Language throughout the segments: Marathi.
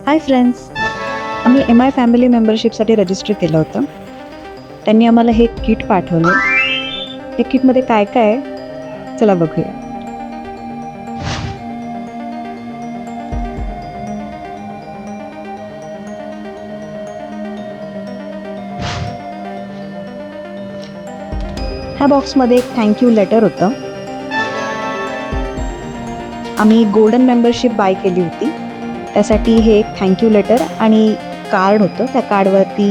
हाय फ्रेंड्स, आम्ही MI फॅमिली मेंबरशिपसाठी रजिस्टर केलं होतं. त्यांनी आम्हाला हे किट पाठवलं. हे किटमध्ये काय काय आहे चला बघूया. ह्या बॉक्समध्ये एक थँक्यू लेटर होतं. आम्ही गोल्डन मेंबरशिप बाय केली होती, त्यासाठी हे एक थँक्यू लेटर आणि कार्ड होतं. त्या कार्डवरती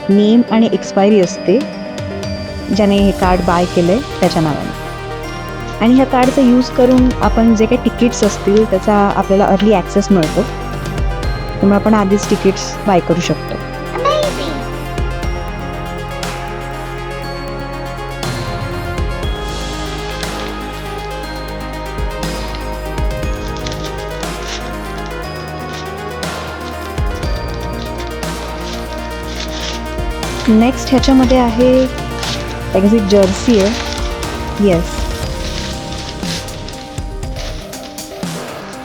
नेम आणि एक्सपायरी असते, ज्याने हे कार्ड बाय केलं आहे त्याच्या नावाने. आणि ह्या कार्डचा यूज करून आपण जे काही तिकीट्स असतील त्याचा आपल्याला अर्ली ॲक्सेस मिळतो, त्यामुळे आपण आधीच तिकीट्स बाय करू शकतो. नेक्स्ट ह्याच्यामध्ये आहे त्याची जर्सी आहे. येस,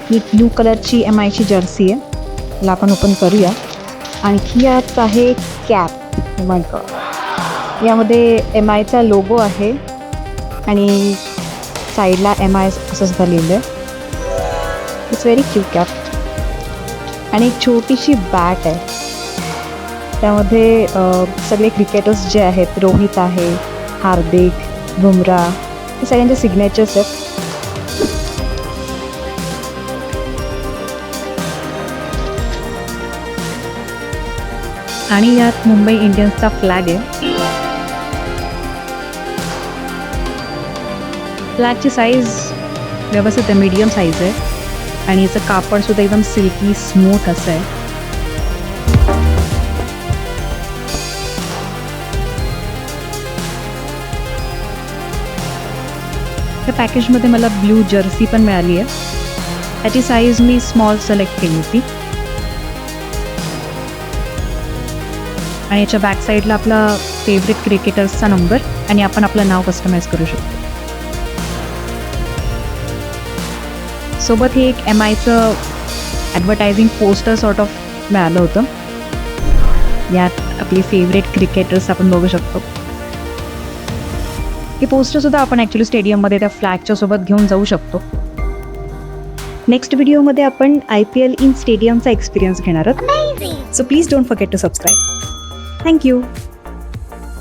ही ब्लू कलरची MIची जर्सी आहे. तिला आपण ओपन करूया. आणखी यात आहे कॅप. माय गॉड, यामध्ये MIचा लोगो आहे आणि साईडला MI असं सुद्धा लिहिलं आहे. It's very cute cap. आणि एक छोटीशी बॅट आहे, त्यामध्ये सगळे क्रिकेटर्स जे आहेत, रोहित आहे, हार्दिक, बुमराह, हे सगळ्यांचे सिग्नेचर्स आहेत. आणि यात मुंबई इंडियन्सचा फ्लॅग आहे. फ्लॅगची साईज व्यवस्थित आहे, मीडियम साईज आहे. आणि याचं कापडसुद्धा एकदम सिल्की स्मूथ असं आहे. त्या पॅकेजमध्ये मला ब्लू जर्सी पण मिळाली आहे. त्याची साईज मी स्मॉल सिलेक्ट केली होती. आणि याच्या बॅक साईडला आपला फेवरेट क्रिकेटर्सचा नंबर आणि आपण आपलं नाव कस्टमाइज करू शकतो. सोबत हे एक MIचं ॲडव्हर्टायझिंग पोस्टर सॉर्ट ऑफ मिळालं होतं. यात आपले फेवरेट क्रिकेटर्स आपण बघू शकतो. हे पोस्टरसुद्धा आपण ॲक्च्युली स्टेडियममध्ये त्या फ्लॅगच्या सोबत घेऊन जाऊ शकतो. नेक्स्ट व्हिडिओमध्ये आपण IPL इन स्टेडियमचा एक्सपिरियन्स घेणार आहोत. So please don't forget to subscribe. Thank you.